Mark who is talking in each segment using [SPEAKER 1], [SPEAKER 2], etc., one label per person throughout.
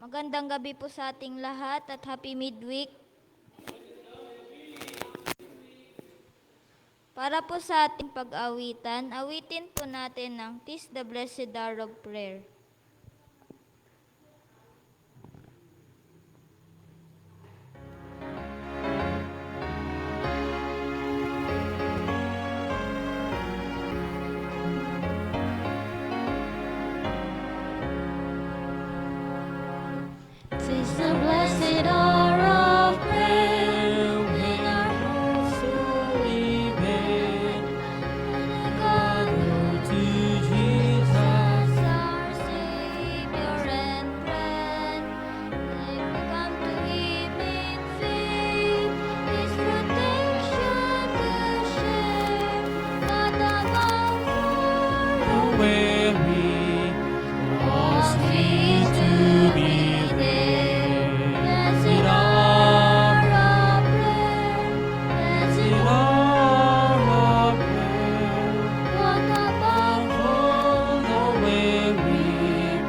[SPEAKER 1] Magandang gabi po sa ating lahat at happy midweek. Para po sa ating pag-awitan, awitin po natin ng "'Tis the Blessed Hour of Prayer."
[SPEAKER 2] Tis the blessed hour of prayer, when our hearts truly bend, God to Jesus,
[SPEAKER 1] our Savior and friend. If we come to Him in faith, His protection to share, not above
[SPEAKER 2] the weary, all sweet to be there. Blessed hour of prayer, blessed hour of prayer,
[SPEAKER 1] what about
[SPEAKER 2] all the weary,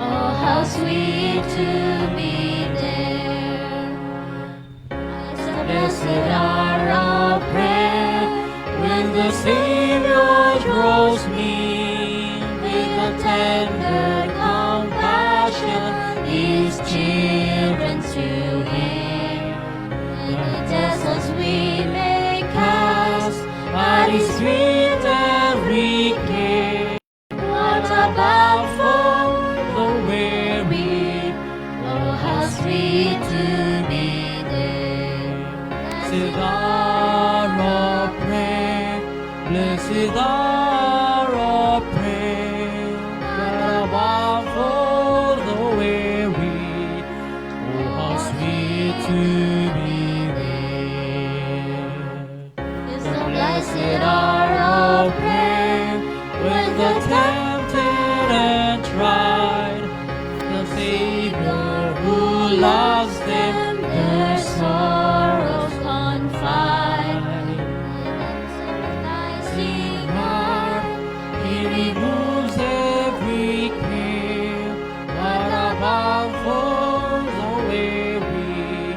[SPEAKER 2] oh how sweet to be there. It's the blessed hour of prayer, when the Savior draws me with a tender compassion, His children to Him. Many tests we may cast, but His feet every care. What about for the weary? Oh, how sweet to be there. Blessed hour of prayer, blessed hour of prayer. What about for the weary? Oh, how sweet to be there. It's the blessed hour of prayer, when the tempted and tried, the Savior who loves them their sorrows confide. Sympathizing heart, He removes every care. What about for the weary?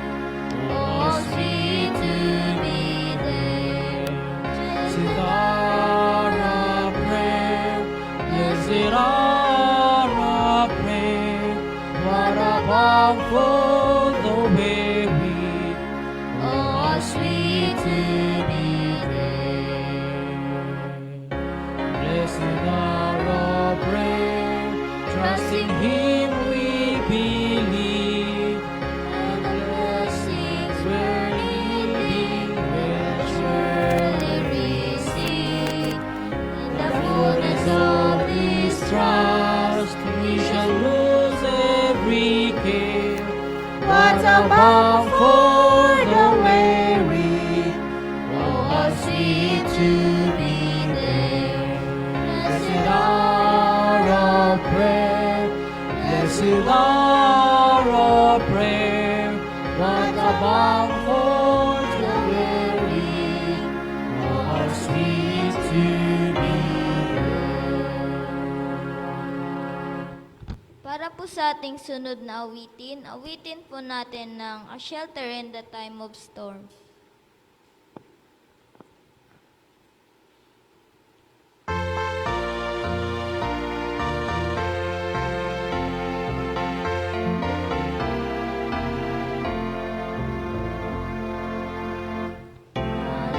[SPEAKER 2] Oh, sweet to be there. Blessed hour of prayer, blessed hour of prayer. What about for the weary? Oh, sweet to be there. Blessed hour of prayer, trusting Him we believe, and the blessings we're needing we'll surely receive. In the fullness of this trust, we shall lose every care. What about for the weary? Oh, how sweet to be there. Blessed hour of prayer, blessed hour of prayer. What about for the weary? Oh, how sweet to be there.
[SPEAKER 1] Para po sa ating sunod na awitin, awitin po natin ng "A Shelter in the Time of Storm."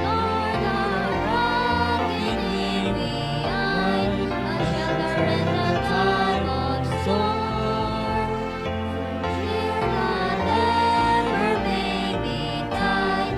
[SPEAKER 1] Lord, our rock, in Him we hide, a shelter in the time of storm. Fear whatever may betide,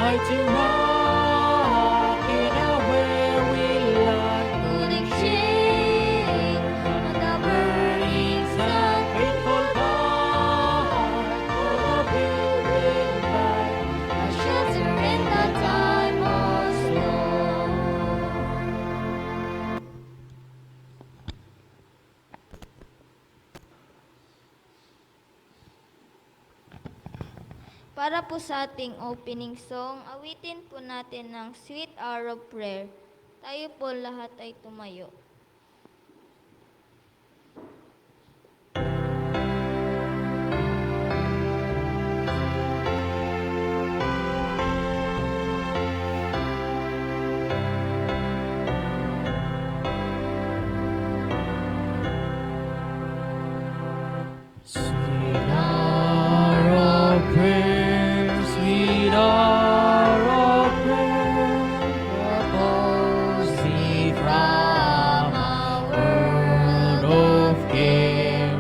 [SPEAKER 2] mighty rock in a weary land,
[SPEAKER 1] Couldn't shake the burning sun.
[SPEAKER 2] faithful God, for the building by
[SPEAKER 1] A shelter in the time of storm. Para po sa ating opening song, awitin po natin ng Sweet Hour of Prayer. Tayo po lahat ay tumayo.
[SPEAKER 2] Sweet hour of prayer, sweet hour of prayer, repose thee from a world of care.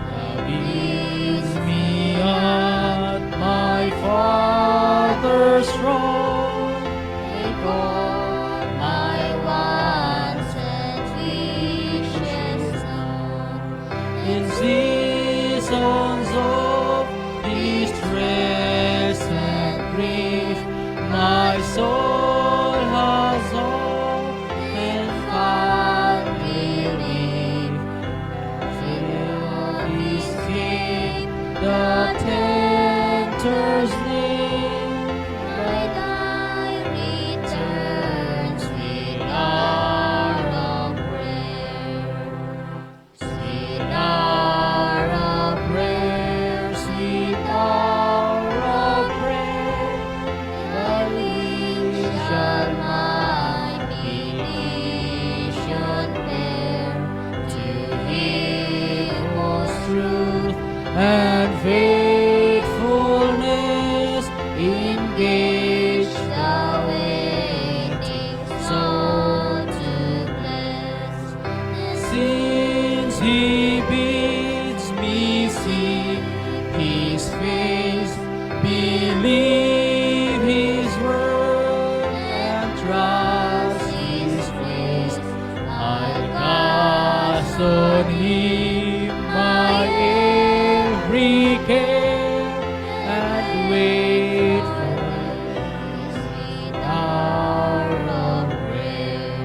[SPEAKER 2] Thou bids me at my Father's throne, take all
[SPEAKER 1] My wants and wishes known.
[SPEAKER 2] in seasons of distress and grief, my soul has often found relief. Feel escape the tempter's name,
[SPEAKER 1] By thy return,
[SPEAKER 2] sweet hour of prayer. Sweet hour of prayer, sweet hour of prayer, the least shall my petition bear. To Him whose truth and faithfulness engage the waiting soul to bless. Since He bids me see His face, believe His word, and trust His grace, I'll cast on Him my every care, and wait for His sweet hour of prayer.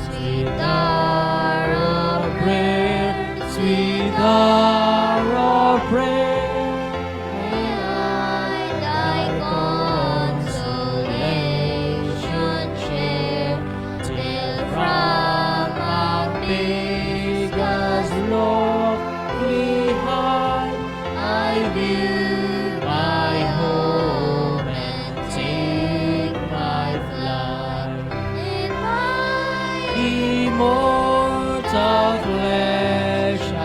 [SPEAKER 2] Sweet hour of prayer, sweet hour of prayer,
[SPEAKER 1] may I thy consolation share, till from out
[SPEAKER 2] Vegas lofty height I view my home and take my flight.
[SPEAKER 1] in my
[SPEAKER 2] Immortal flesh I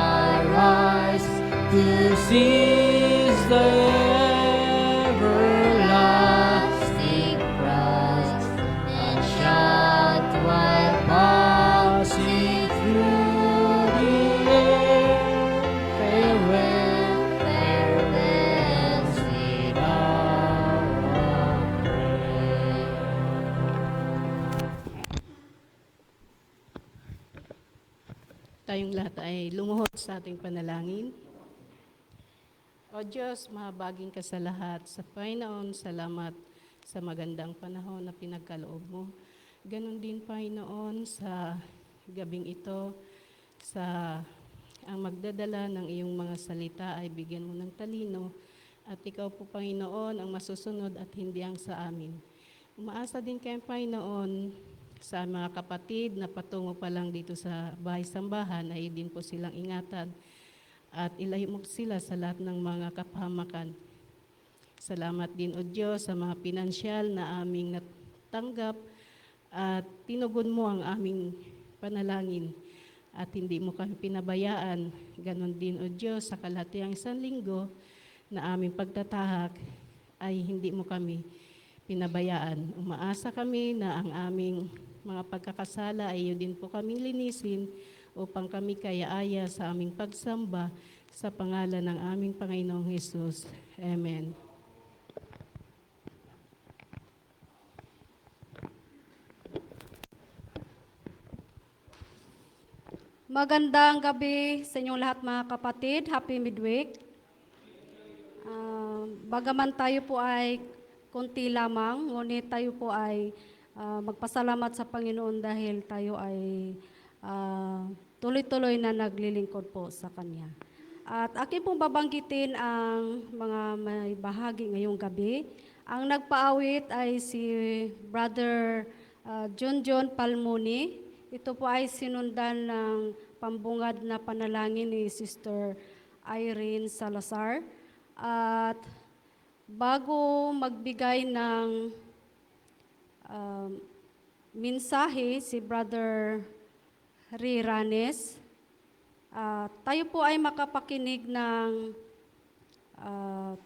[SPEAKER 2] rise to seize the everlasting prize, and shout while passing through the air, farewell, farewell, sweet hour of prayer.
[SPEAKER 3] Tayong lahat ay lumuhod sa ating panalangin. O Diyos, mahabagin ka sa lahat. Sa Panginoon, salamat sa magandang panahon na pinagkaloob mo. Ganon din, Panginoon, sa gabing ito, sa ang magdadala ng iyong mga salita ay bigyan mo ng talino. At ikaw po, Panginoon, ang masusunod at hindi ang sa amin. Umaasa din kayo, Panginoon, sa mga kapatid na patungo pa lang dito sa bahay-sambahan ay din po silang ingatan at ilayo mo sila sa lahat ng mga kapahamakan. Salamat din, O Diyos, sa mga pinansyal na aming natanggap at tinugon mo ang aming panalangin at hindi mo kami pinabayaan. Ganon din, O Diyos, sa kalahatiang isang linggo na aming pagtatahak ay hindi mo kami pinabayaan. Umaasa kami na ang aming mga pagkakasala ay iyo din po kaming linisin upang kami kaya-aya sa aming pagsamba sa pangalan ng aming Panginoong Hesus. Amen.
[SPEAKER 4] Magandang gabi sa inyong lahat mga kapatid. Happy midweek. Bagaman tayo po ay konti lamang, ngunit tayo po ay magpasalamat sa Panginoon dahil tayo ay tuloy-tuloy na naglilingkod po sa Kanya. At akin pong babanggitin ang mga may bahagi ngayong gabi. Ang nagpaawit ay si Brother John Palmoni. Ito po ay sinundan ng pambungad na panalangin ni Sister Irene Salazar. At bago magbigay ng mensahe si Brother Riranes, tayo po ay makapakinig ng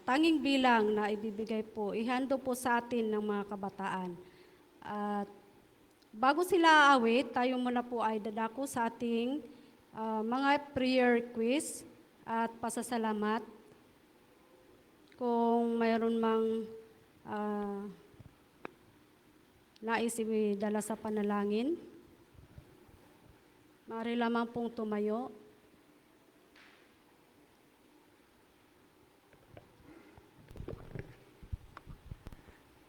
[SPEAKER 4] tanging bilang na ibibigay po, ihando po sa atin ng mga kabataan. At bago sila aawit, tayo muna po ay dadako sa ating mga prayer request at pasasalamat. Kung mayroon mang nais idala sa panalangin, maaari lamang pong tumayo.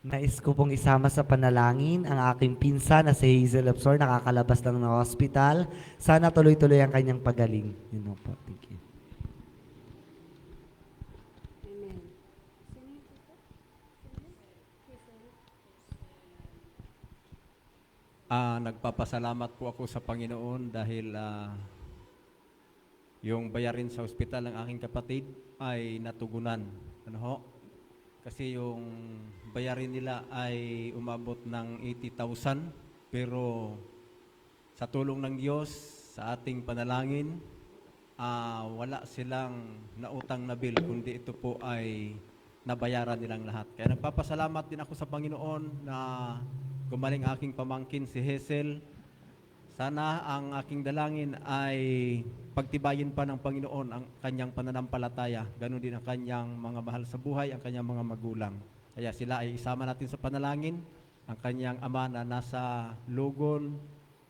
[SPEAKER 2] Nais ko pong isama sa panalangin ang aking pinsan na si Hazel Absor, nakakalabas lang ng hospital. Sana tuloy-tuloy ang kanyang pagaling. Yun po. Thank you.
[SPEAKER 5] Nagpapasalamat po ako sa Panginoon dahil yung bayarin sa ospital ng aking kapatid ay natugunan. Ano ho? Kasi yung bayarin nila ay umabot ng 80,000, pero sa tulong ng Diyos, sa ating panalangin, wala silang nautang na bill, kundi ito po ay nabayaran nilang lahat. Kaya nagpapasalamat din ako sa Panginoon na gumaling aking pamangkin si Hazel. Sana ang aking dalangin ay pagtibayin pa ng Panginoon ang kanyang pananampalataya. Ganon din ang kanyang mga mahal sa buhay, ang kanyang mga magulang. Kaya sila ay isama natin sa panalangin. Ang kanyang ama na nasa Lugon,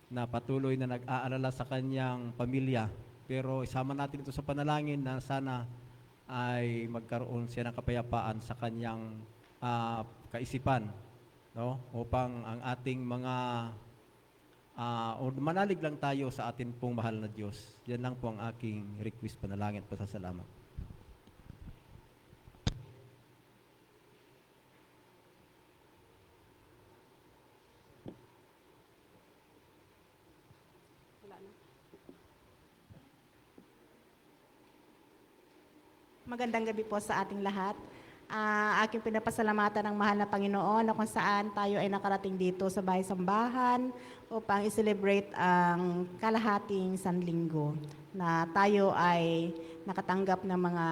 [SPEAKER 5] na patuloy na nag-aalala sa kanyang pamilya. Pero isama natin ito sa panalangin na sana ay magkaroon siya ng kapayapaan sa kanyang kaisipan, no? Upang ang ating mga o manalig lang tayo sa atin pong mahal na Diyos. Yan lang po ang aking request, panalangin at pasasalamat.
[SPEAKER 6] Magandang gabi po sa ating lahat. Aking pinapasalamatan ng mahal na Panginoon na kung saan tayo ay nakarating dito sa bahay-sambahan upang i-celebrate ang kalahating sanlinggo na tayo ay nakatanggap ng mga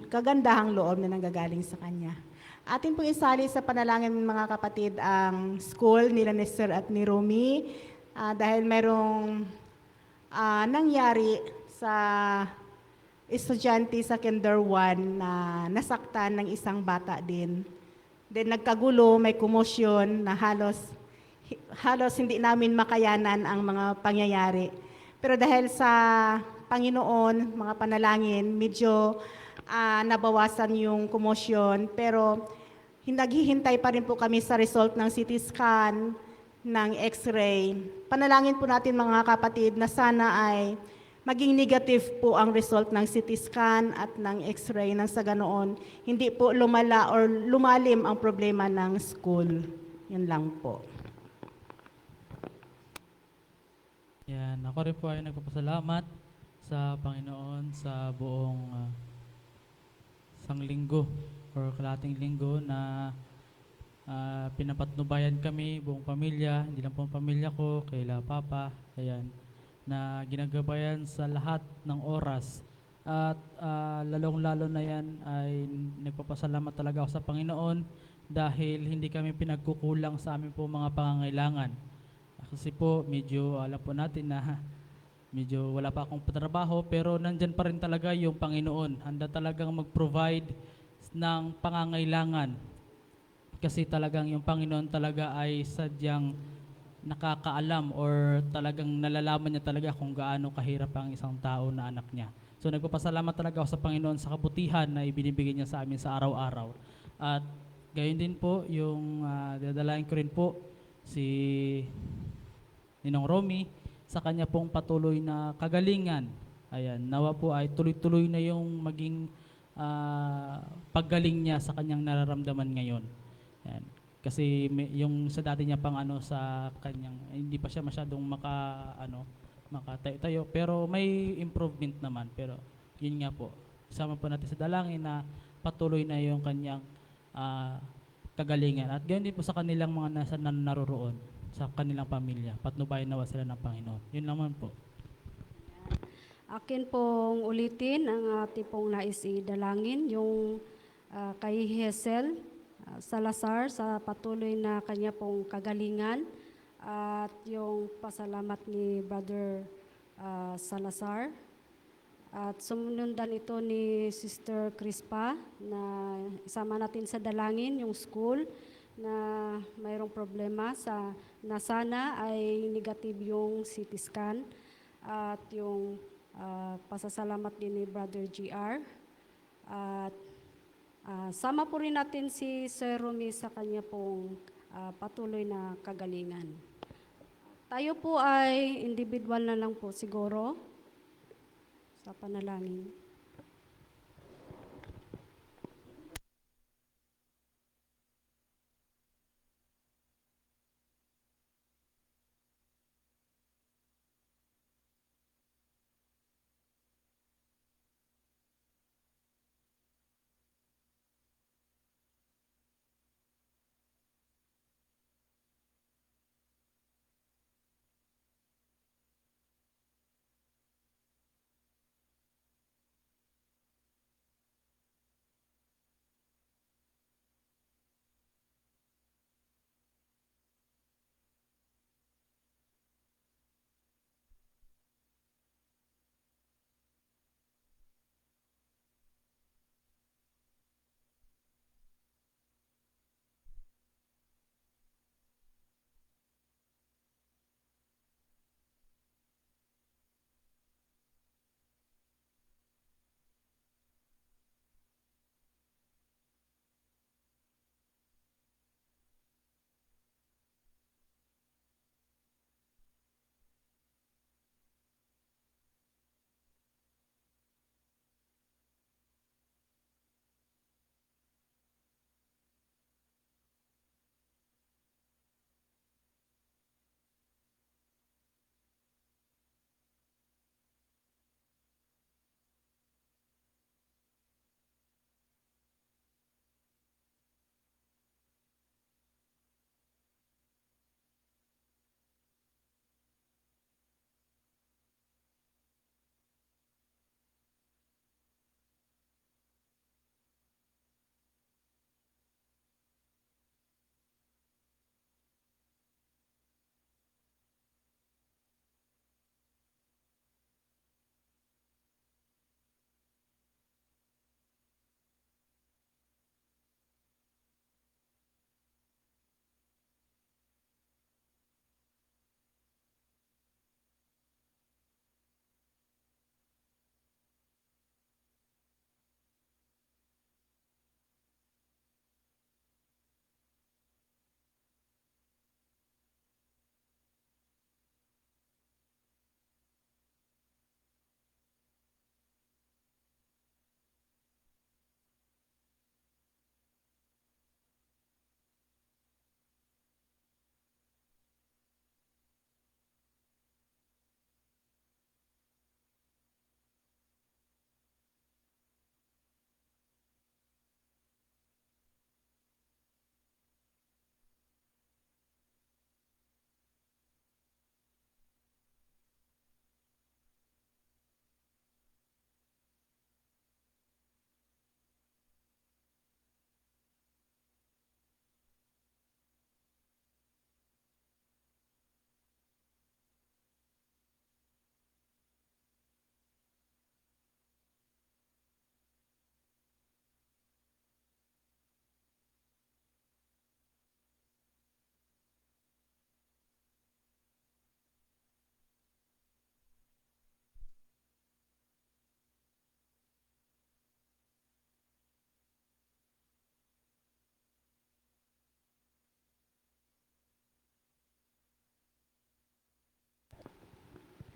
[SPEAKER 6] kagandahang loob na nanggagaling sa Kanya. Atin pong isali sa panalangin mga kapatid ang school nila ni Sir at ni Romy dahil mayroong nangyari sa estudyante sa Kinder 1 na nasaktan ng isang bata din. Then nagkagulo, may komosyon na halos hindi namin makayanan ang mga pangyayari. Pero dahil sa Panginoon, mga panalangin, medyo nabawasan yung komosyon. Pero naghihintay pa rin po kami sa result ng CT scan, ng X-ray. Panalangin po natin mga kapatid na sana ay maging negative po ang result ng CT scan at ng X-ray nang sa ganoon, hindi po lumala or lumalim ang problema ng school. Yan lang po.
[SPEAKER 7] Yan, ako rin po ay nagpapasalamat sa Panginoon sa buong isang linggo or kalahating linggo na pinapatnubayan kami, buong pamilya, hindi lang po ang pamilya ko, kaila Papa, ayan, na ginagabayan sa lahat ng oras. At lalong-lalo na yan ay nagpapasalamat talaga ako sa Panginoon dahil hindi kami pinagkukulang sa aming po mga pangangailangan. Kasi po medyo alam po natin na medyo wala pa akong trabaho pero nandyan pa rin talaga yung Panginoon. Handa talagang mag-provide ng pangangailangan. Kasi talagang yung Panginoon talaga ay sadyang nakakaalam or talagang nalalaman niya talaga kung gaano kahirap ang isang tao na anak niya. So nagpapasalamat talaga ako sa Panginoon sa kabutihan na ibinibigay niya sa amin sa araw-araw. At gayon din po, yung dadalahin ko rin po si Ninong Romy sa kanya pong patuloy na kagalingan. Ayan, nawa po ay tuloy-tuloy na yung maging paggaling niya sa kanyang nararamdaman ngayon. Ayan. Kasi yung sa dati niya pang sa kanyang hindi pa siya masyadong makatayo pero may improvement naman, pero yun nga po, sama po natin sa dalangin na patuloy na yung kanyang kagalingan at gayon din po sa kanilang mga naroroon sa kanilang pamilya, patnubayan nawa sila ng Panginoon. Yun naman po.
[SPEAKER 4] Akin pong ulitin ang ating pong nais idalangin, yung kay Hazel Salazar sa patuloy na kanya pong kagalingan at yung pasalamat ni Brother Salazar. At sumundan ito ni Sister Crispa na isama natin sa dalangin yung school na mayroong problema na sana ay negative yung CT scan at yung pasasalamat din ni Brother GR. At sama po rin natin si Sir Romy sa kanya pong patuloy na kagalingan. Tayo po ay individual na lang po siguro sa panalangin.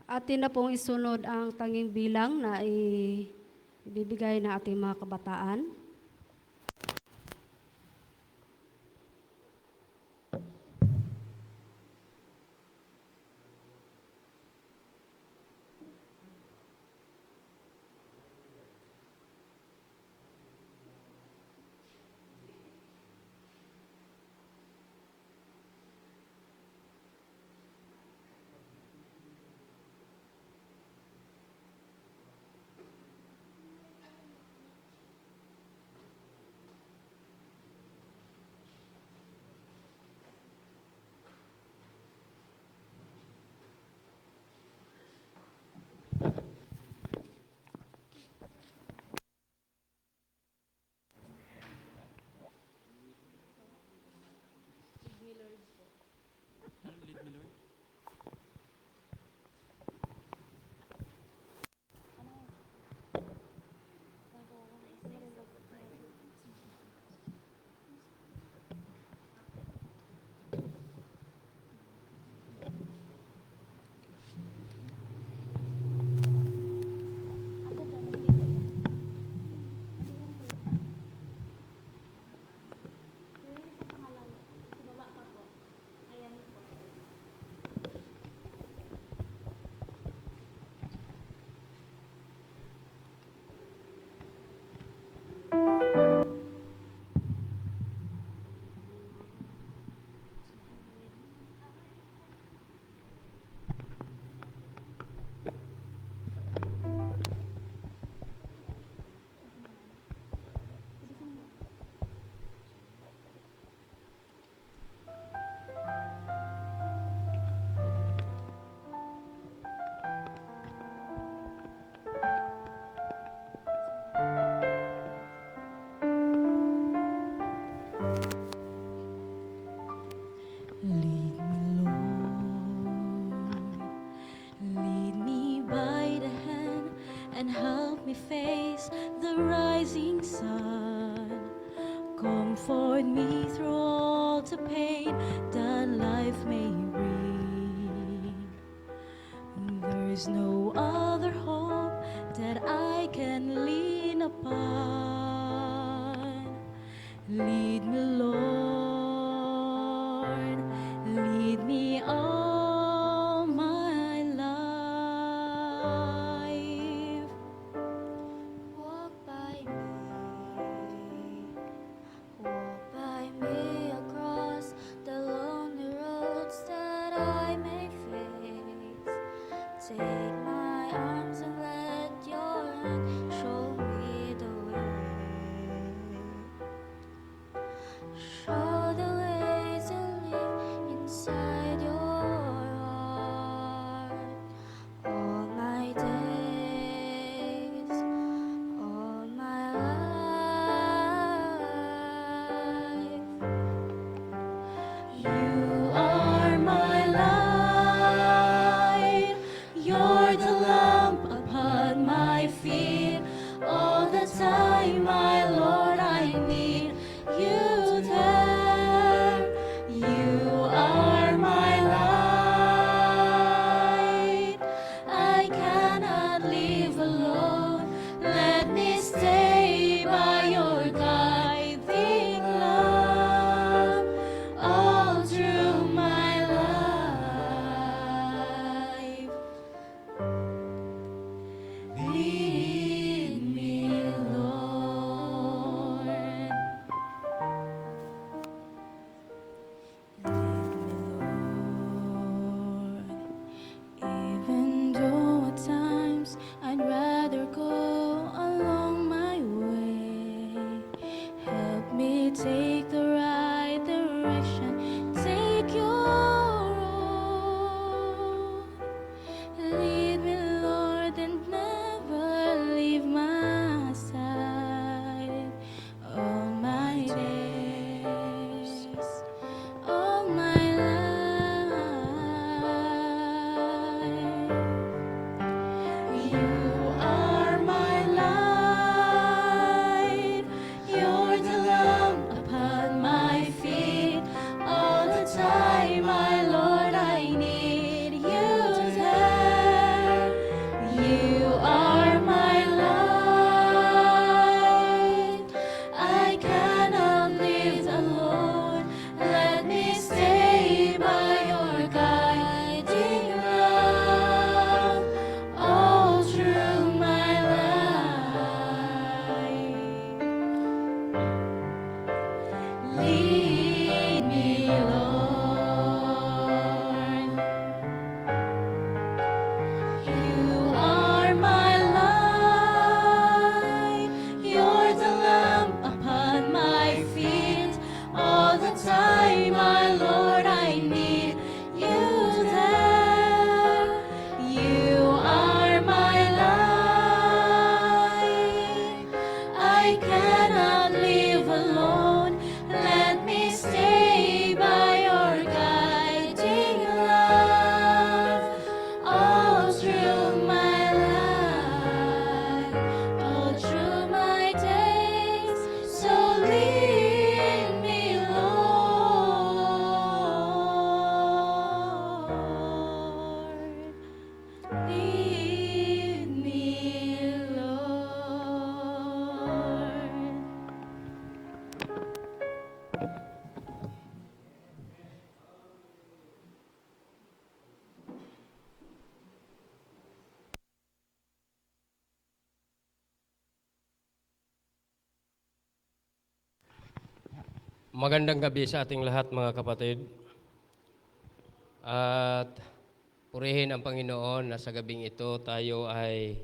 [SPEAKER 4] Atin na pong isunod ang tanging bilang na ibibigay ng ating mga kabataan.
[SPEAKER 1] Lead me by the hand and help me face the rising sun. Comfort me through all the pain that life may bring. There's no other hope that I can lean upon. Lead me, Lord, lead me all my life. Walk by me across the lonely roads that I may face. Take my arms and let your hand show me the way. Show the way to live inside your heart. All my days, all my life. You are my light. You're the lamp upon my feet. All the time, my Lord, I need you there. You are my light. I cannot live alone. Let me stay by your guiding love all through my life. Lead me, Lord. Even though at times I'd rather go along my way, help me take the right direction, take your road. Lead me, Lord, and never leave my side. All my days, all my life. You are my light. You're the lamp upon my feet. All the time, my Lord, I need you there.
[SPEAKER 8] Magandang gabi sa ating lahat mga kapatid. At purihin ang Panginoon na sa gabing ito tayo ay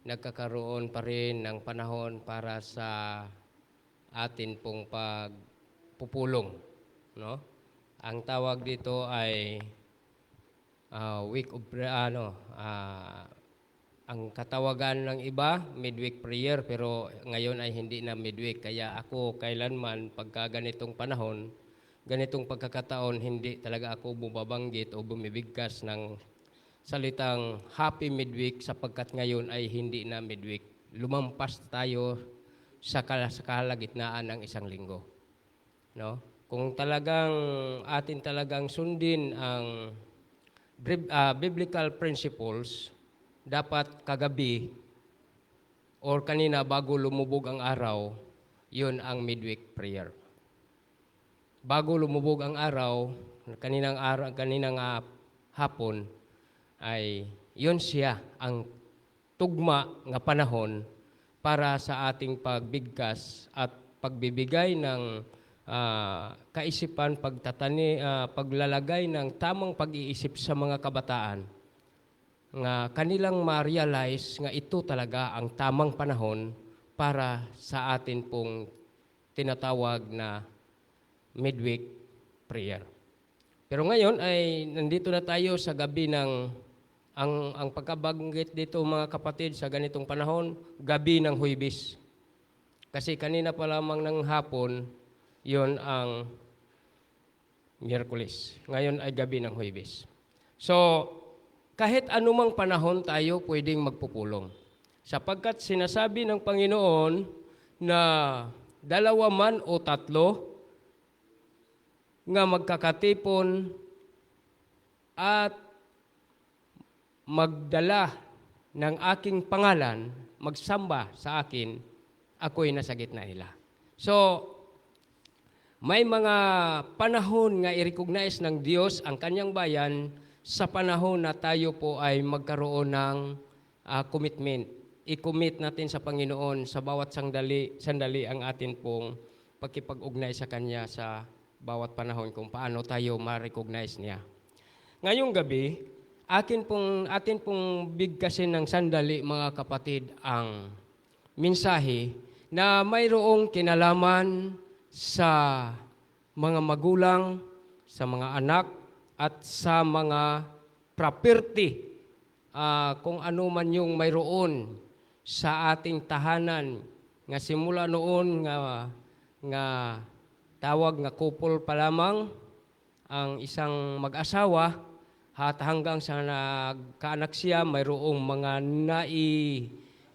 [SPEAKER 8] nagkakaroon pa rin ng panahon para sa atin pong pagpupulong. No? Ang tawag dito ay week of ang katawagan ng iba, midweek prayer, pero ngayon ay hindi na midweek. Kaya ako kailanman pagka ganitong panahon, ganitong pagkakataon, hindi talaga ako bumabanggit o bumibigkas ng salitang happy midweek sapagkat ngayon ay hindi na midweek. Lumampas tayo sa kalagitnaan ng isang linggo. No? Kung talagang atin talagang sundin ang biblical principles, dapat kagabi or kanina bago lumubog ang araw, yun ang midweek prayer. Bago lumubog ang araw, kaninang hapon, ay yun siya ang tugma nga panahon para sa ating pagbigkas at pagbibigay ng kaisipan, paglalagay ng tamang pag-iisip sa mga kabataan nga kanilang ma-realize nga ito talaga ang tamang panahon para sa atin pong tinatawag na midweek prayer. Pero ngayon ay nandito na tayo sa gabi ng ang pagkabanggit dito mga kapatid sa ganitong panahon, gabi ng Huwebes. Kasi kanina pa lamang ng hapon, yon ang Miyerkules. Ngayon ay gabi ng Huwebes. So, kahit anumang panahon tayo pwedeng magpupulong. Sapagkat sinasabi ng Panginoon na 2 man o 3 nga magkakatipon at magdala ng aking pangalan, magsamba sa akin, ako'y nasa gitna nila. So, may mga panahon nga i-recognize ng Diyos ang kanyang bayan sa panahon na tayo po ay magkaroon ng commitment. I-commit natin sa Panginoon sa bawat sandali ang atin pong pagkipag-ugnay sa Kanya sa bawat panahon kung paano tayo ma-recognize niya. Ngayong gabi, atin pong bigkasin ng sandali mga kapatid ang mensahe na mayroong kinalaman sa mga magulang, sa mga anak, at sa mga property, kung ano man yung mayroon sa ating tahanan, nga simula noon nga tawag nga couple pa lamang, ang isang mag-asawa, at hanggang sa nagkaanak siya, mayroong mga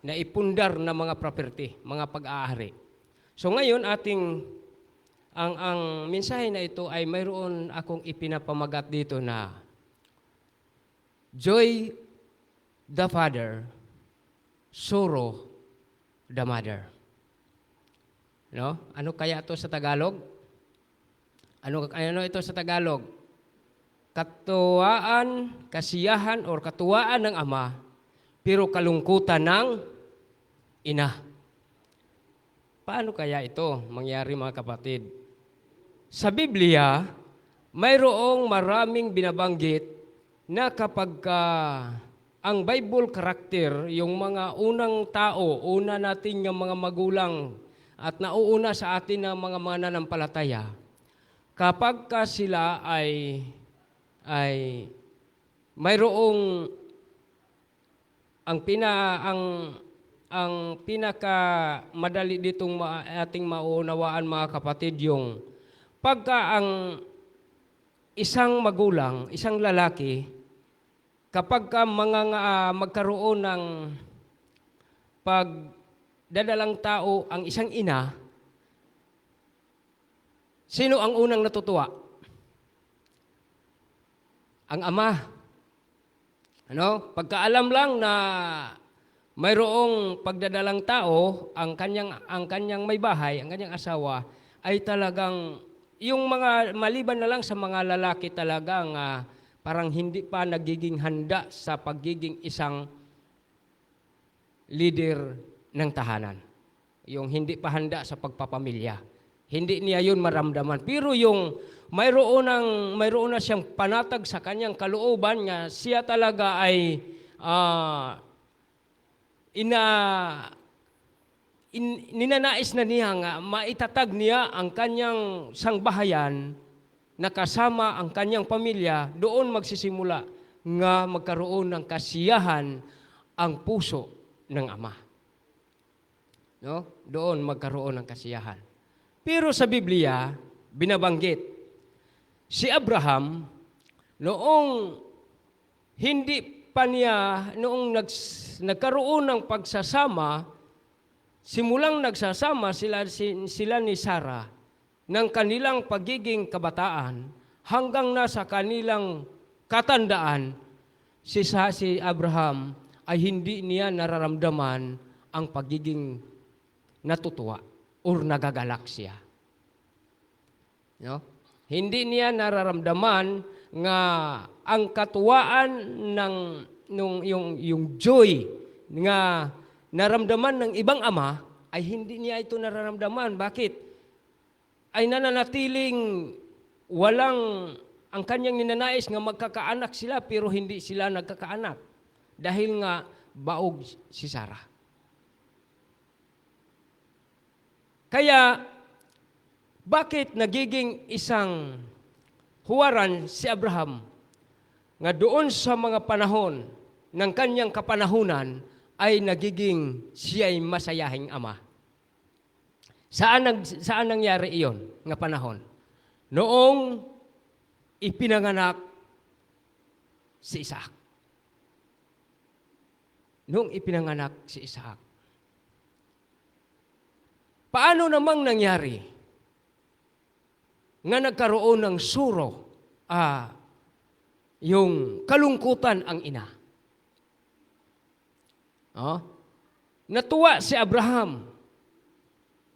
[SPEAKER 8] naipundar na mga property, mga pag-aari. So ngayon ang mensahe na ito ay mayroon akong ipinapamagat dito na joy the father, sorrow the mother. No? Ano kaya ito sa Tagalog? Ano ito sa Tagalog? Katuwaan, kasiyahan or katuwaan ng ama, pero kalungkutan ng ina. Paano kaya ito mangyari mga kapatid? Sa Biblia, mayroong maraming binabanggit na kapag ang Bible character, yung mga unang tao, una natin yung mga magulang at nauuna sa atin ng mga mananampalataya, kapag sila ay mayroong ang pinaka madali ditong ating maunawaan mga kapatid yung pagka ang isang magulang, isang lalaki, kapag magkaroon ng pagdadalang tao ang isang ina, sino ang unang natutuwa? Ang ama. Ano? Pagkaalam lang na mayroong pagdadalang tao, ang kanyang may bahay, ang kanyang asawa, ay talagang yung mga maliban na lang sa mga lalaki talagang parang hindi pa nagiging handa sa pagiging isang leader ng tahanan. Yung hindi pa handa sa pagpapamilya. Hindi niya yun maramdaman. Pero yung mayroon na siyang panatag sa kanyang kalooban nga siya talaga ay ninanais na niya nga maitatag niya ang kanyang sangbahayan na kasama ang kanyang pamilya, doon magsisimula nga magkaroon ng kasiyahan ang puso ng ama. No? Doon magkaroon ng kasiyahan. Pero sa Biblia, binabanggit, si Abraham, noong hindi pa niya, noong nagkaroon ng pagsasama, simulang nagsasama sila ni Sarah ng kanilang pagiging kabataan hanggang nasa kanilang katandaan, si Abraham ay hindi niya nararamdaman ang pagiging natutuwa or nagagalak siya. No? Hindi niya nararamdaman nga ang katuwaan ng yung joy nga naramdaman ng ibang ama ay hindi niya ito nararamdaman. Bakit? Ay nananatiling ang kanyang ninanais nga magkakaanak sila pero hindi sila nagkakaanak dahil nga baog si Sarah. Kaya, bakit nagiging isang huwaran si Abraham nga doon sa mga panahon ng kanyang kapanahunan ay nagiging siya'y masayahing ama? Saan nangyari iyon nga panahon? Noong ipinanganak si Isaac. Noong ipinanganak si Isaac. Paano namang nangyari nga nagkaroon ng suro, yung kalungkutan ang ina? Natuwa si Abraham.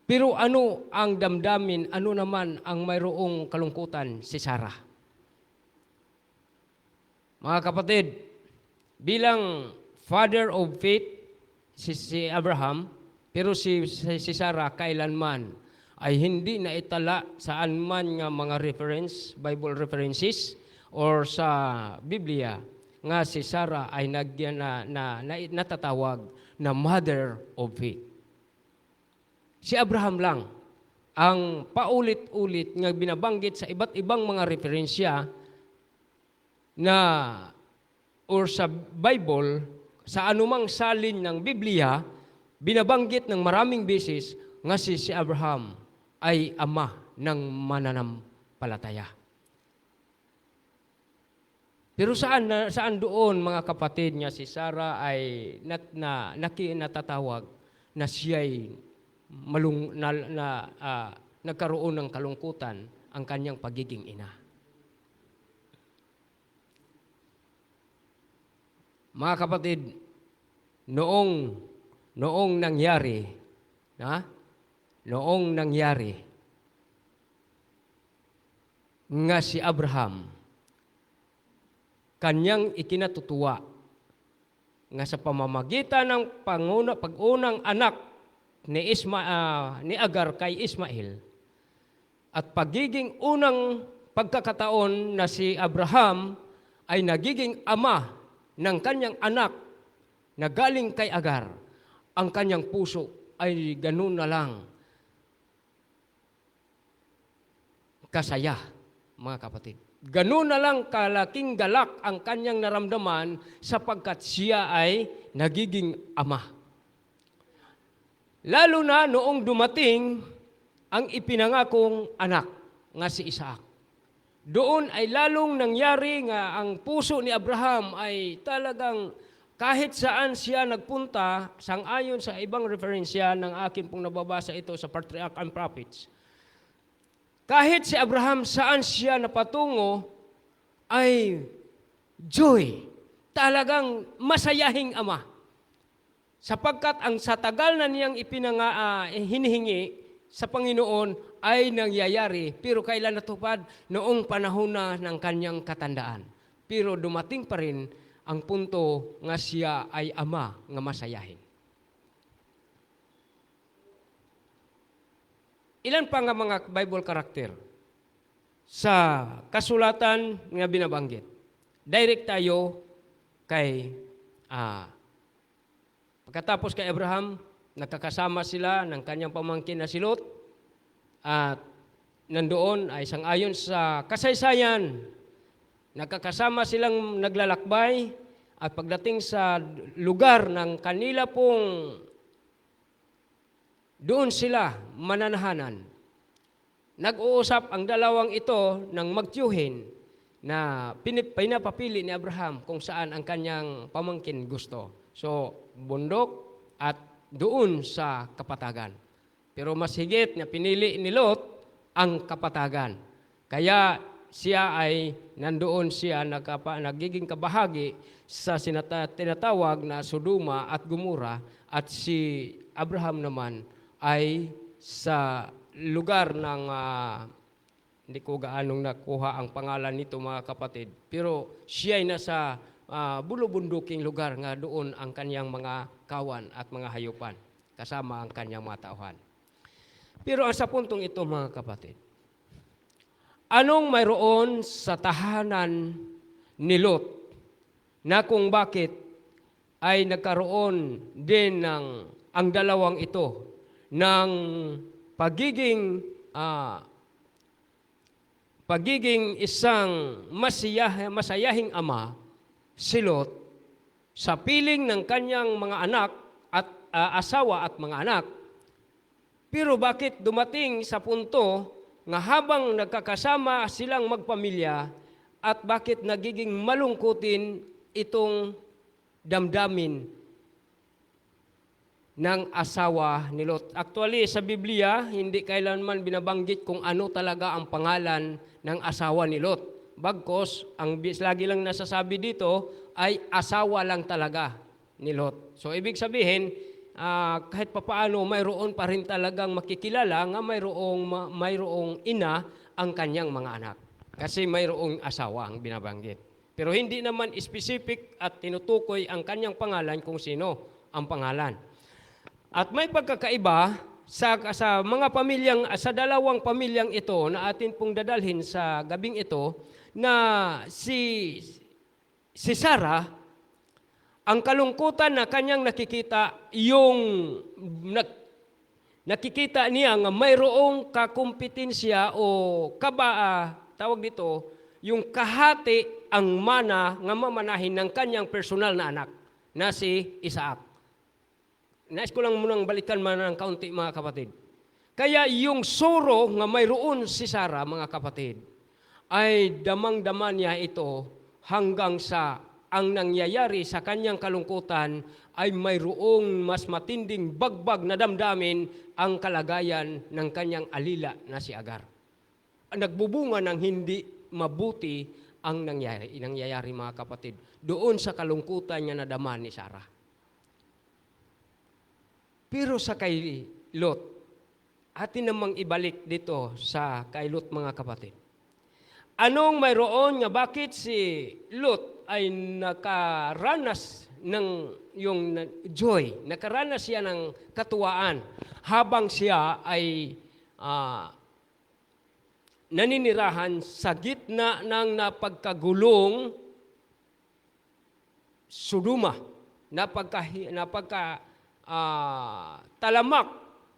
[SPEAKER 8] Pero ano ang damdamin, ano naman ang mayroong kalungkutan si Sarah? Mga kapatid, bilang father of faith, si Abraham, pero si Sarah kailanman ay hindi na itala saan man nga mga Bible references, or sa Biblia, nga si Sarah ay natatawag na mother of faith. Si Abraham lang ang paulit-ulit nga binabanggit sa iba't ibang mga referensya or sa Bible, sa anumang salin ng Biblia, binabanggit ng maraming beses nga si Abraham ay ama ng mananampalataya. Pero saan doon, mga kapatid, nga si Sarah ay natatawag na siya'y nagkaroon ng kalungkutan ang kanyang pagiging ina. Mga kapatid, noong nangyari nga si Abraham, kanyang ikinatutuwa nga sa pamamagitan ng pag-unang anak ni Agar kay Ismael at pagiging unang pagkakataon na si Abraham ay nagiging ama ng kanyang anak na galing kay Agar, ang kanyang puso ay ganun na lang kasaya, mga kapatid. Ganun na lang kalaking galak ang kanyang naramdaman sapagkat siya ay nagiging ama. Lalo na noong dumating ang ipinangakong anak nga si Isaac. Doon ay lalong nangyari nga ang puso ni Abraham ay talagang kahit saan siya nagpunta, sangayon sa ibang referensya ng akin pong nababasa ito sa Patriarch and Prophets. Kahit si Abraham saan siya napatungo ay joy, talagang masayahing ama. Sapagkat ang sa tagal na niyang hinihingi sa Panginoon ay nangyayari, pero kailan natupad? Noong panahon na ng kanyang katandaan. Pero dumating pa rin ang punto nga siya ay ama nga masayahin. ilan pa nga mga Bible character sa kasulatan nga binabanggit. Direct tayo kay pagkatapos kay Abraham, nakakasama sila ng kanyang pamangkin na si Lot at nandoon ay sangayon sa kasaysayan, nakakasama silang naglalakbay at pagdating sa lugar ng kanila pong doon sila mananahanan. Nag-uusap ang dalawang ito ng magtiyuhin na pinapapili ni Abraham kung saan ang kanyang pamangkin gusto. So, bundok at doon sa kapatagan. Pero mas higit na pinili ni Lot ang kapatagan. Kaya siya ay nandoon siya nagiging kabahagi sa tinatawag na Sodoma at Gomora at si Abraham naman ay sa lugar ng hindi ko gaanong nakuha ang pangalan nito mga kapatid, pero siya ay nasa bulubunduking lugar nga doon ang kanyang mga kawan at mga hayupan kasama ang kanyang mga tauhan. Pero ang sa puntong ito mga kapatid, anong mayroon sa tahanan ni Lot na kung bakit ay nagkaroon din ng ang dalawang ito ng pagiging isang masayahing ama, si Lot, sa piling ng kanyang mga anak at asawa at mga anak. Pero bakit dumating sa punto nga habang nagkakasama silang magpamilya at bakit nagiging malungkutin itong damdamin ng asawa ni Lot? Actually, sa Biblia, hindi kailanman binabanggit kung ano talaga ang pangalan ng asawa ni Lot. Bagkos, ang lagi lang nasasabi dito ay asawa lang talaga ni Lot. So, ibig sabihin, kahit papaano, mayroon pa rin talagang makikilala nga mayroong ina ang kanyang mga anak. Kasi mayroong asawa ang binabanggit. Pero hindi naman specific at tinutukoy ang kanyang pangalan kung sino ang pangalan. At may pagkakaiba sa mga pamilyang, sa dalawang pamilyang ito na atin pong dadalhin sa gabing ito, na si Sarah, ang kalungkutan na kanyang nakikita, nakikita niya nga mayroong kakumpetensya o tawag dito, yung kahati ang mana nga mamanahin ng kanyang personal na anak na si Isaac. Nais ko lang munang balikan man ng kaunti mga kapatid. Kaya yung suro nga mayroon si Sarah mga kapatid, ay damang-dama niya ito hanggang sa ang nangyayari sa kanyang kalungkutan ay mayroong mas matinding bagbag na damdamin ang kalagayan ng kanyang alila na si Agar. Nagbubunga ng hindi mabuti ang nangyayari mga kapatid doon sa kalungkutan niya na dama ni Sarah. Pero sa kay Lot, atin namang ibalik dito sa kay Lot mga kapatid. Anong mayroon nga bakit si Lot ay nakaranas ng yung joy, nakaranas siya ng katuwaan habang siya ay naninirahan sa gitna ng napagkagulong Sodoma, talamak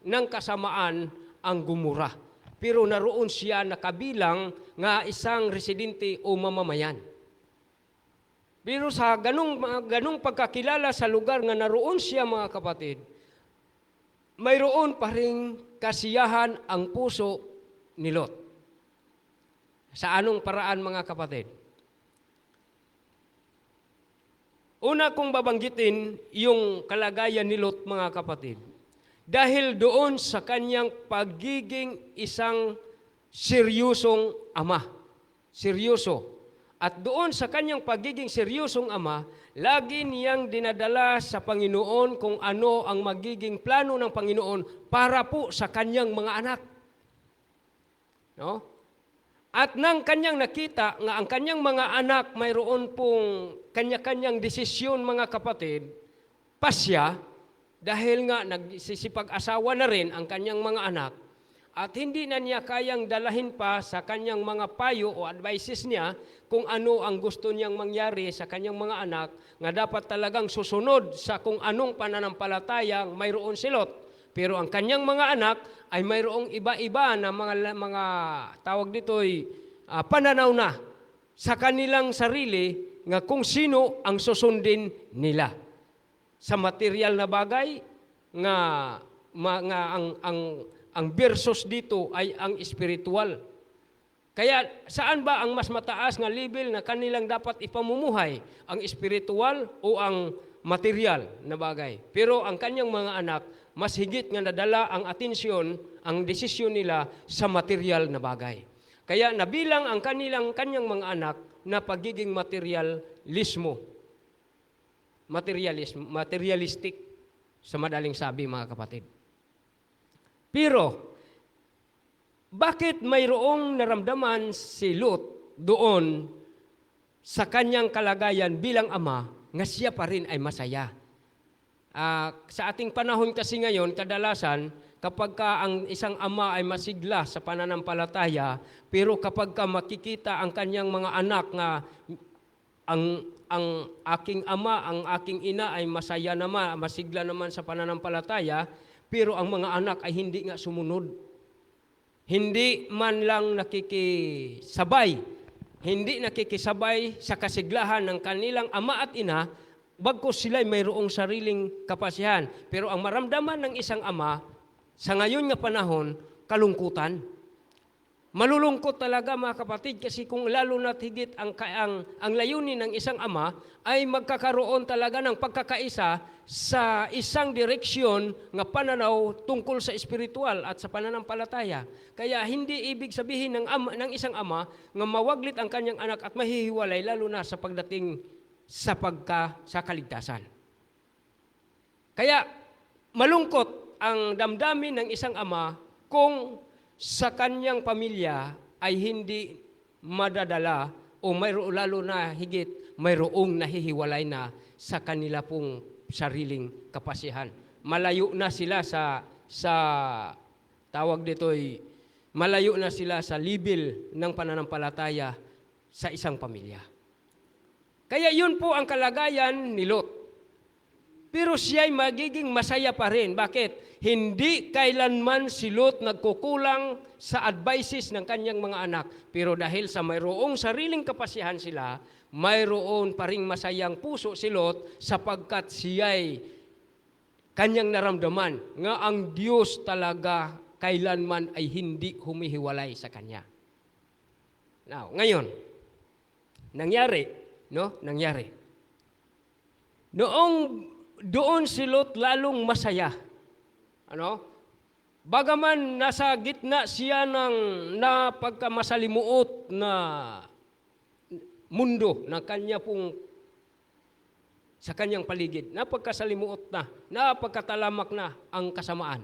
[SPEAKER 8] ng kasamaan ang Gomora. Pero naroon siya nakabilang nga isang residente o mamamayan. Pero sa ganung pagkakilala sa lugar nga naroon siya mga kapatid, mayroon pa rin kasiyahan ang puso ni Lot. Sa anong paraan mga kapatid? Una kong babanggitin yung kalagayan ni Lot mga kapatid. Dahil doon sa kanyang pagiging isang seryosong ama. Seryoso. At doon sa kanyang pagiging seryosong ama, lagi niyang dinadala sa Panginoon kung ano ang magiging plano ng Panginoon para po sa kanyang mga anak. No? At nang kanyang nakita nga ang kanyang mga anak mayroon pong kanya-kanyang desisyon mga kapatid, pasya, dahil nga nagsisipag-asawa na rin ang kanyang mga anak, at hindi na niya kayang dalahin pa sa kanyang mga payo o advices niya kung ano ang gusto niyang mangyari sa kanyang mga anak, nga dapat talagang susunod sa kung anong pananampalatayang mayroon si Lot. Pero ang kanyang mga anak ay mayroong iba-iba na mga tawag dito'y pananaw na sa kanilang sarili nga kung sino ang susundin nila. Sa material na bagay nga ang versus dito ay ang spiritual. Kaya saan ba ang mas mataas nga level na kanilang dapat ipamumuhay? Ang spiritual o ang material na bagay? Pero ang kanyang mga anak, mas higit nga nadala ang atensyon, ang desisyon nila sa material na bagay. Kaya nabilang ang kanyang mga anak na pagiging materialistic sa madaling sabi, mga kapatid. Pero bakit mayroong naramdaman si Lot doon sa kanyang kalagayan bilang ama nga siya pa rin ay masaya? Sa ating panahon kasi ngayon, kadalasan, kapag ka ang isang ama ay masigla sa pananampalataya, pero kapag ka makikita ang kanyang mga anak nga ang aking ama, ang aking ina ay masaya naman, masigla naman sa pananampalataya, pero ang mga anak ay hindi nga sumunod. Hindi man lang nakikisabay sa kasiglahan ng kanilang ama at ina, bagkus sila'y mayroong sariling kapasihan. Pero ang maramdaman ng isang ama, sa ngayon nga panahon, kalungkutan. Malulungkot talaga, mga kapatid, kasi kung lalo na't higit ang layunin ng isang ama ay magkakaroon talaga ng pagkakaisa sa isang direksyon nga pananaw tungkol sa espiritual at sa pananampalataya. Kaya hindi ibig sabihin ng isang ama nga mawaglit ang kanyang anak at mahihiwalay, lalo na sa pagdating sa kaligtasan. Kaya malungkot ang damdamin ng isang ama kung sa kanyang pamilya ay hindi madadala o mayroon, lalo na higit mayroong nahihiwalay na sa kanila pong sariling kapasihan. Malayo na sila sa tawag dito'y malayo na sila sa level ng pananampalataya sa isang pamilya. Kaya yun po ang kalagayan ni Lot. Pero siya'y magiging masaya pa rin. Bakit? Hindi kailanman si Lot nagkukulang sa advices ng kanyang mga anak. Pero dahil sa mayroong sariling kapasihan sila, mayroon pa ring masayang puso si Lot sapagkat siya'y kanyang naramdaman nga ang Diyos talaga kailanman ay hindi humihiwalay sa kanya. Now, ngayon, nangyari. Doon si Lot lalong masaya. Bagaman nasa gitna siya ng napagkamasalimuot na mundo na kanya pong sa kanyang paligid, napagkasalimuot na, napagkatalamak na ang kasamaan.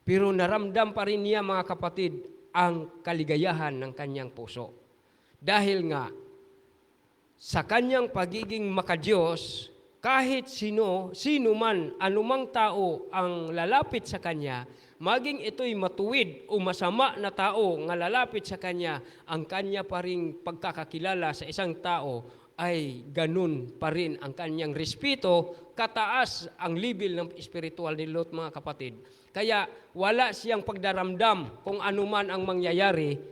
[SPEAKER 8] Pero naramdam pa rin niya, mga kapatid, ang kaligayahan ng kanyang puso. Dahil nga, sa kanyang pagiging makadiyos, kahit sino man, anumang tao ang lalapit sa kanya, maging ito'y matuwid o masama na tao nga lalapit sa kanya, ang kanya pa ring pagkakakilala sa isang tao ay ganun pa rin ang kanyang respeto, kataas ang level ng spiritual ni Lot, mga kapatid. Kaya wala siyang pagdaramdam kung anuman ang mangyayari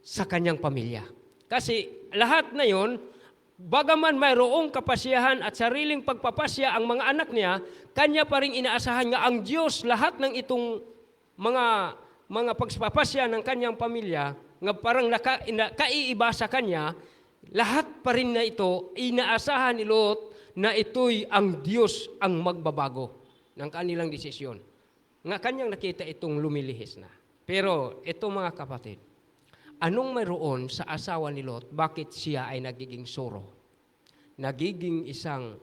[SPEAKER 8] sa kanyang pamilya. Kasi lahat na yon, bagaman mayroong kapasyahan at sariling pagpapasya ang mga anak niya, kanya pa rin inaasahan nga ang Diyos lahat ng itong mga pagpapasya ng kanyang pamilya, nga parang kaiiba sa kanya, lahat pa rin na ito, inaasahan ni Lot na ito'y ang Diyos ang magbabago ng kanilang desisyon. Nga kanyang nakita itong lumilihis na. Pero ito, mga kapatid, anong mayroon sa asawa ni Lot? Bakit siya ay nagiging suro? Nagiging isang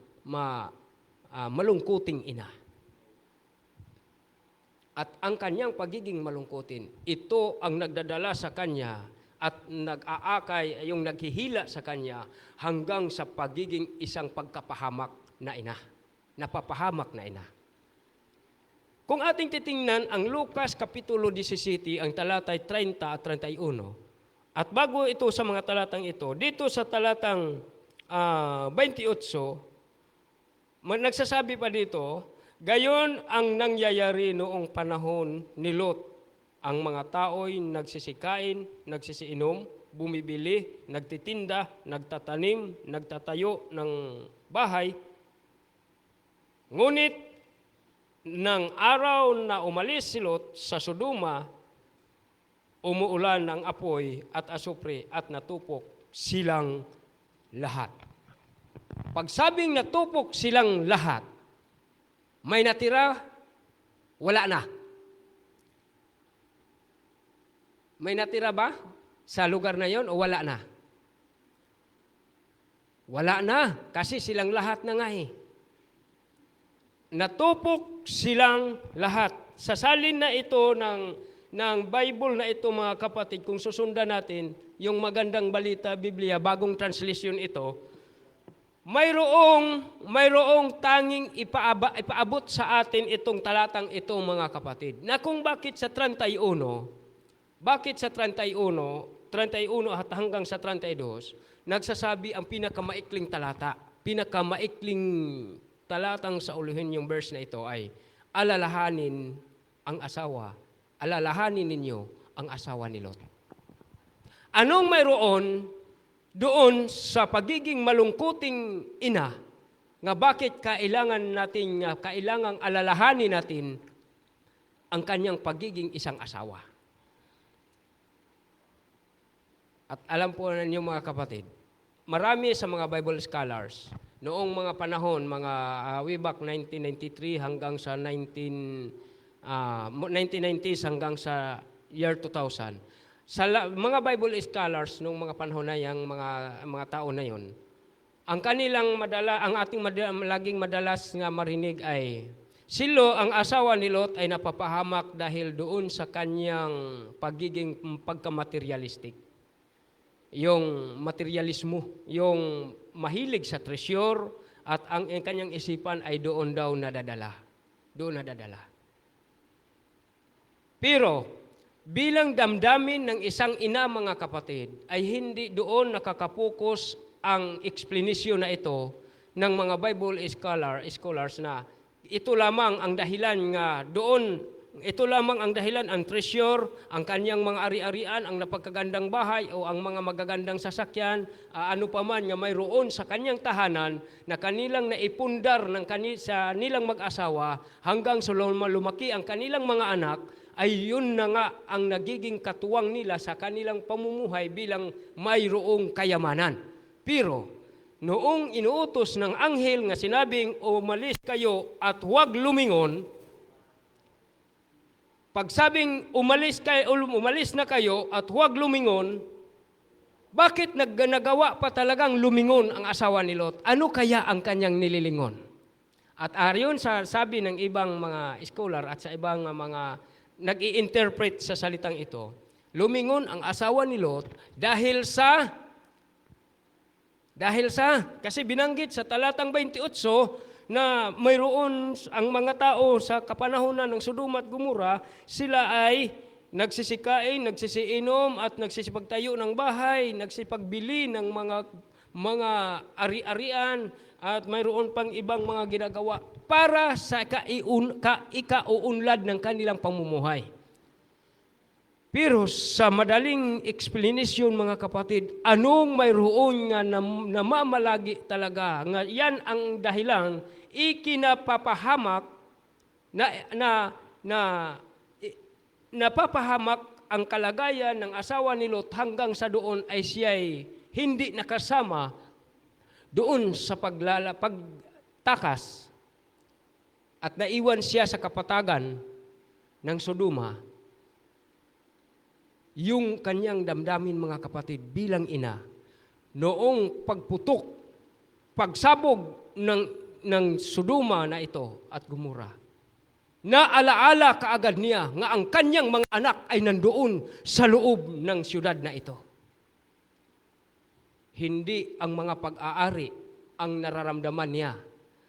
[SPEAKER 8] malungkuting ina. At ang kanyang pagiging malungkutin, ito ang nagdadala sa kanya at nag-aakay, yung naghihila sa kanya hanggang sa pagiging isang pagkapahamak na ina. Napapahamak na ina. Kung ating titingnan ang Lucas Kapitulo 17, ang talatay 30 at 31, at bago ito sa mga talatang ito, dito sa talatang 28, nagsasabi pa dito, gayon ang nangyayari noong panahon ni Lot. Ang mga tao'y nagsisikain, nagsisiinom, bumibili, nagtitinda, nagtatanim, nagtatayo ng bahay. Ngunit ng araw na umalis si Lot sa Sodoma, umuulan ng apoy at asupre at natupok silang lahat. Pagsabing natupok silang lahat, may natira, wala na. May natira ba sa lugar na yon o wala na? Wala na, kasi silang lahat na nga eh. Natupok silang lahat. Sa salin na ito ng Bible na ito, mga kapatid, kung susundan natin yung magandang balita, Biblia, bagong translation ito, mayroong tanging ipaabot sa atin itong talatang ito, mga kapatid, na kung bakit sa 31 at hanggang sa 32, nagsasabi ang pinakamaikling talata, pinakamaikling talatang sa uluhin yung verse na ito ay, alalahanin ninyo ang asawa ni Lot. Anong mayroon doon sa pagiging malungkuting ina, nga bakit kailangang alalahanin natin ang kanyang pagiging isang asawa? At alam po ninyo, mga kapatid, marami sa mga Bible scholars, noong mga panahon, mga way back 1993 hanggang sa 1990s hanggang sa year 2000, sa mga Bible scholars noong mga panahon na yang mga tao na yon, ang ating laging madalas nga marinig ay, ang asawa ni Lot ay napapahamak dahil doon sa kanyang pagiging pagkamaterialistic. Yung materialismo, yung mahilig sa treasure, at ang kanyang isipan ay doon daw nadadala. Doon nadadala. Pero, bilang damdamin ng isang ina, mga kapatid, ay hindi doon nakakapokus ang explanation na ito ng mga Bible scholars na ito lamang ang dahilan nga doon, ito lamang ang dahilan, ang treasure, ang kanyang mga ari-arian, ang napagkagandang bahay o ang mga magagandang sasakyan, ano pa man nga mayroon sa kanyang tahanan na kanilang naipundar sa nilang mag-asawa hanggang sa lumaki ang kanilang mga anak, ay yun na nga ang nagiging katuwang nila sa kanilang pamumuhay bilang mayroong kayamanan. Pero noong inuutos ng anghel nga sinabing, umalis kayo at huwag lumingon, pagsabing umalis na kayo at huwag lumingon, bakit nagawa pa talagang lumingon ang asawa ni Lot? Ano kaya ang kanyang nililingon? At ayon sa sabi ng ibang mga scholar at sa ibang mga nag-i-interpret sa salitang ito, lumingon ang asawa ni Lot dahil sa, kasi binanggit sa talatang 28, na mayroon ang mga tao sa kapanahonan ng Sodoma at Gomora, sila ay nagsisikain, nagsisiinom at nagsisipagtayo ng bahay, nagsipagbili ng mga ari-arian at mayroon pang ibang mga ginagawa para sa ikauunlad ng kanilang pamumuhay. Pero sa madaling explanation, mga kapatid, anong mayroon nga namamalagi talaga nga yan ang dahilan ikinapapahamak napapahamak ang kalagayan ng asawa ni Lot hanggang sa doon ay siya'y hindi nakasama doon sa pagtakas at naiwan siya sa kapatagan ng Sodoma. Yung kanyang damdamin, mga kapatid, bilang ina, noong pagsabog ng Sodoma na ito at Gomora, naalaala kaagad niya nga ang kanyang mga anak ay nandoon sa loob ng siyudad na ito. Hindi ang mga pag-aari ang nararamdaman niya,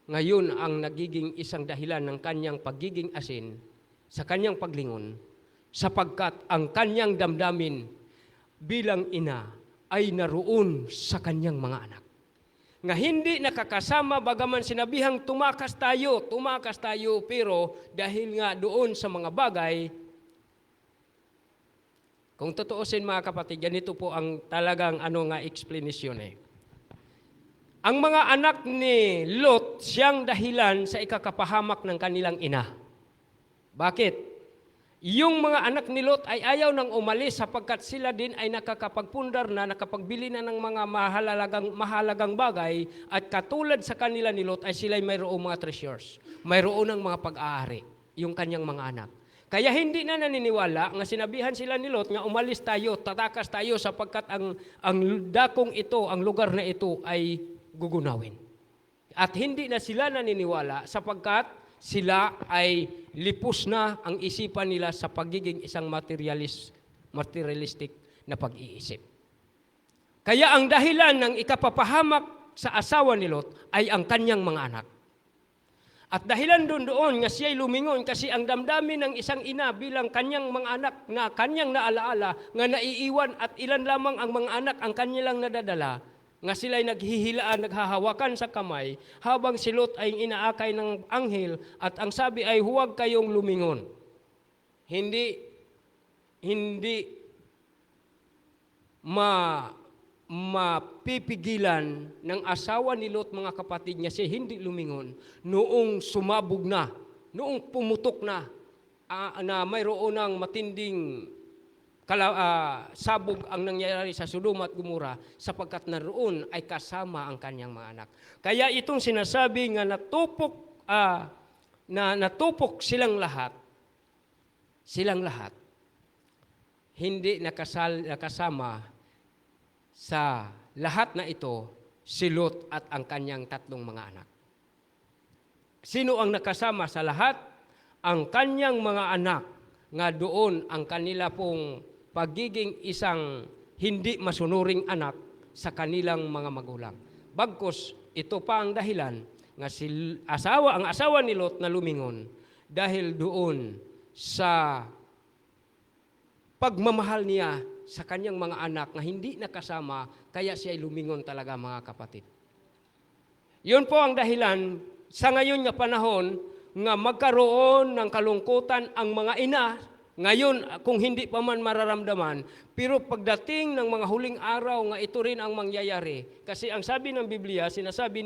[SPEAKER 8] ngayon ang nagiging isang dahilan ng kanyang pagiging asin sa kanyang paglingon, sapagkat ang kanyang damdamin bilang ina ay naroon sa kanyang mga anak. Nga hindi nakakasama, bagaman sinabihang tumakas tayo, pero dahil nga doon sa mga bagay, kung totoosin mga kapatid, ganito po ang talagang explanation eh. Ang mga anak ni Lot, siyang dahilan sa ikakapahamak ng kanilang ina. Bakit? Yung mga anak ni Lot ay ayaw nang umalis sapagkat sila din ay nakakapagpundar na, nakapagbili na ng mga mahalagang bagay, at katulad sa kanila ni Lot ay sila mayroong mga treasures, mayroon ng mga pag-aari, yung kanyang mga anak. Kaya hindi na naniniwala nga sinabihan sila ni Lot nga umalis tayo, tatakas tayo sapagkat ang dakong ito, ang lugar na ito ay gugunawin. At hindi na sila naniniwala sapagkat sila ay lipos na ang isipan nila sa pagiging isang materialistic na pag-iisip. Kaya ang dahilan ng ikapapahamak sa asawa ni Lot ay ang kanyang mga anak. At dahilan doon nga siya'y lumingon kasi ang damdamin ng isang ina bilang kanyang mga anak na kanyang naalaala nga naiiwan at ilan lamang ang mga anak ang kanilang nadadala, nga sila'y naghihilaan, naghahawakan sa kamay, habang si Lot ay inaakay ng anghel at ang sabi ay huwag kayong lumingon. Hindi mapipigilan ng asawa ni Lot, mga kapatid niya, siya hindi lumingon noong sumabog na, noong pumutok na, na mayroon ng matinding sabog ang nangyayari sa Sodoma at Gomora sapagkat naroon ay kasama ang kanyang mga anak. Kaya itong sinasabi nga natupok silang lahat, hindi nakasama sa lahat na ito si Lot at ang kanyang tatlong mga anak. Sino ang nakasama sa lahat? Ang kanyang mga anak, nga doon ang kanila pong pagiging isang hindi masunuring anak sa kanilang mga magulang. Bagkus, ito pa ang dahilan nga ang asawa ni Lot na lumingon dahil doon sa pagmamahal niya sa kanyang mga anak na hindi nakasama, kaya siya ay lumingon talaga, mga kapatid. Yun po ang dahilan sa ngayon nga panahon nga magkaroon ng kalungkutan ang mga ina. Ngayon, kung hindi pa man mararamdaman, pero pagdating ng mga huling araw nga ito rin ang mangyayari. Kasi ang sabi ng Biblia, sinasabi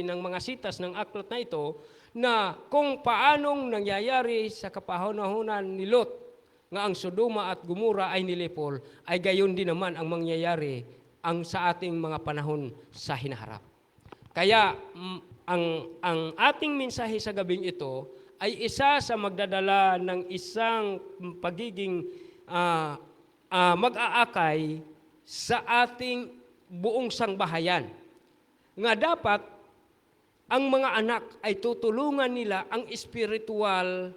[SPEAKER 8] ng mga sitas ng aklat na ito, na kung paanong nangyayari sa kapanahunan ni Lot, nga ang Sodoma at Gomora ay nilipol, ay gayon din naman ang mangyayari ang sa ating mga panahon sa hinaharap. Kaya ang ating mensahe sa gabing ito ay isa sa magdadala ng isang pagiging mag-aakay sa ating buong sangbahayan. Nga dapat ang mga anak ay tutulungan nila ang espiritual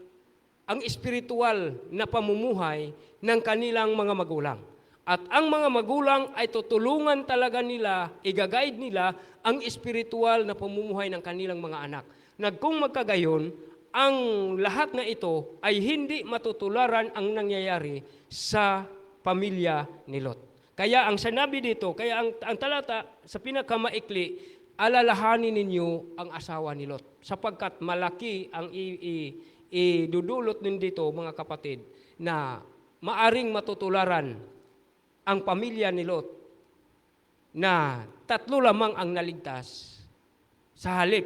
[SPEAKER 8] na pamumuhay ng kanilang mga magulang. At ang mga magulang ay tutulungan talaga nila, i-guide nila ang espiritual na pamumuhay ng kanilang mga anak. Kung magkagayon, ang lahat na ito ay hindi matutularan ang nangyayari sa pamilya ni Lot. Kaya ang sinabi dito, kaya ang talata sa pinakamaikli, alalahanin ninyo ang asawa ni Lot. Sapagkat malaki ang idudulot din dito, mga kapatid, na maaring matutularan ang pamilya ni Lot na 3 lamang ang naligtas sa halip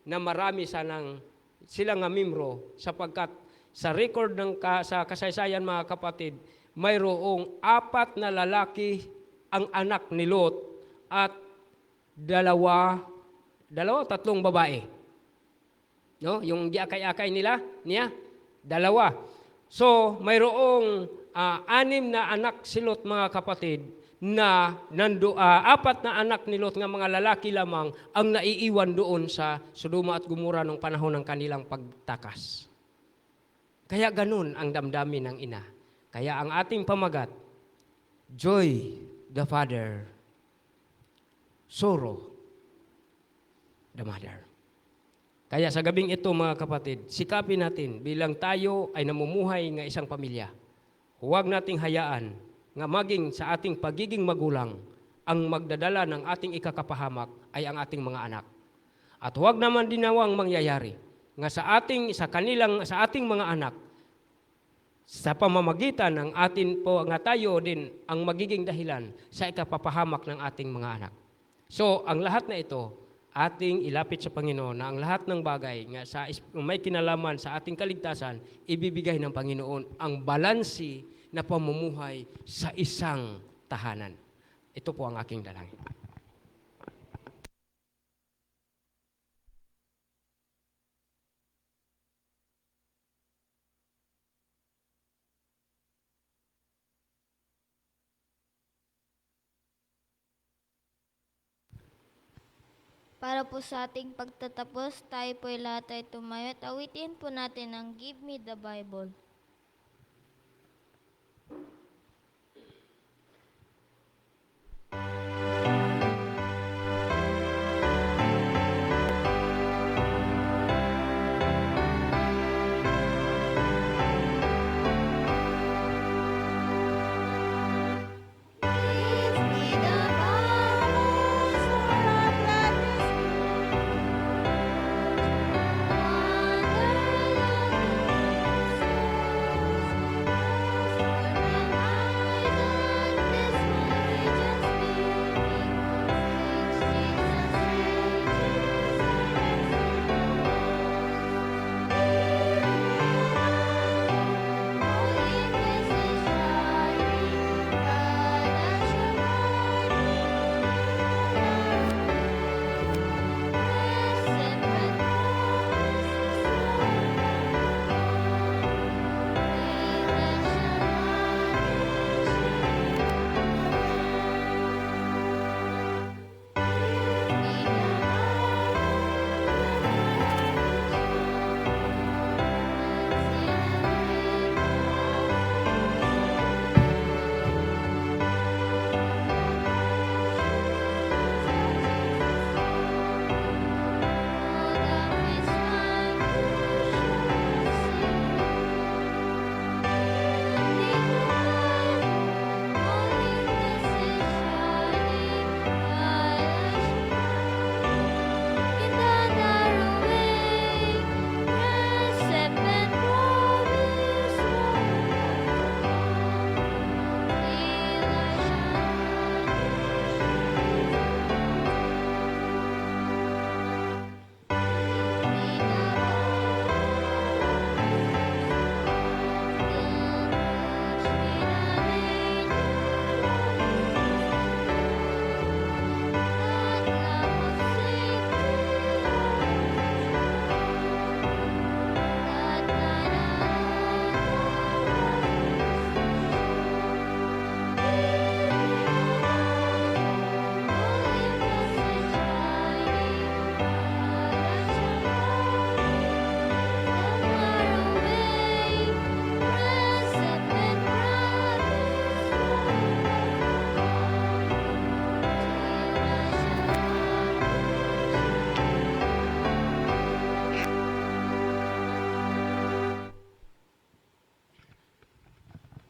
[SPEAKER 8] na marami silang membro, sapagkat sa record sa kasaysayan, mga kapatid, mayroong 4 na lalaki ang anak ni Lot at 3 babae. No? Yung giakay-akay niya, 2. So, mayroong 6 na anak si Lot, mga kapatid, na 4 na anak ni Lot nga mga lalaki lamang ang naiiwan doon sa Sodoma at Gomora nung panahon ng kanilang pagtakas. Kaya ganun ang damdamin ng ina. Kaya ang ating pamagat, joy the father, sorrow the mother. Kaya sa gabing ito mga kapatid, sikapin natin bilang tayo ay namumuhay nga isang pamilya. Huwag nating hayaan nga maging sa ating pagiging magulang, ang magdadala ng ating ikakapahamak ay ang ating mga anak. At huwag naman dinawang mangyayari nga sa ating mga anak, sa pamamagitan ng atin po nga tayo din ang magiging dahilan sa ikapapahamak ng ating mga anak. So, ang lahat na ito, ating ilapit sa Panginoon na ang lahat ng bagay nga may kinalaman sa ating kaligtasan, ibibigay ng Panginoon ang balansi na pamumuhay sa isang tahanan. Ito po ang aking dalangin.
[SPEAKER 1] Para po sa ating pagtatapos, tayo po lahat ay tumayo at awitin po natin ang Give Me the Bible.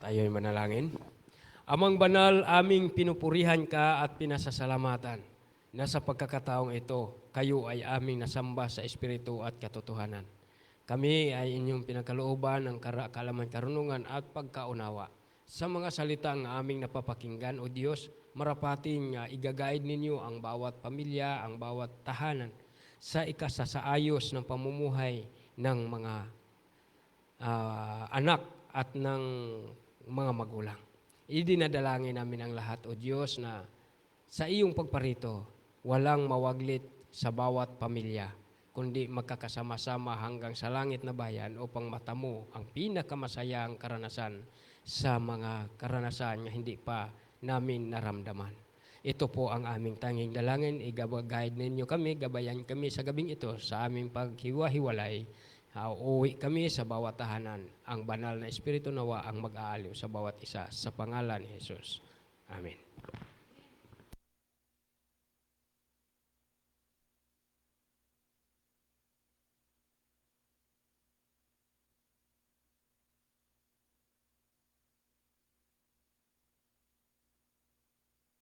[SPEAKER 8] Tayo'y manalangin. Amang banal, aming pinupurihan ka at pinasasalamatan na sa pagkakataong ito, kayo ay aming nasamba sa Espiritu at katotohanan. Kami ay inyong pinagkalooban ng kaalaman, karunungan at pagkaunawa. Sa mga salita ng aming napapakinggan, O Diyos, marapating igagaid ninyo ang bawat pamilya, ang bawat tahanan sa ikasasaayos ng pamumuhay ng mga anak at ng mga magulang. Idinadalangin namin ang lahat, O Diyos, na sa iyong pagparito, walang mawaglit sa bawat pamilya, kundi magkakasama-sama hanggang sa langit na bayan upang matamo ang pinakamasayang karanasan sa mga karanasan na hindi pa namin naramdaman. Ito po ang aming tanging dalangin. I-guide ninyo kami, gabayan kami sa gabing ito sa aming paghiwa-hiwalay. Uuwi kami sa bawat tahanan. Ang banal na Espiritu nawa ang mag-aaliw sa bawat isa sa pangalan ni Jesus. Amen.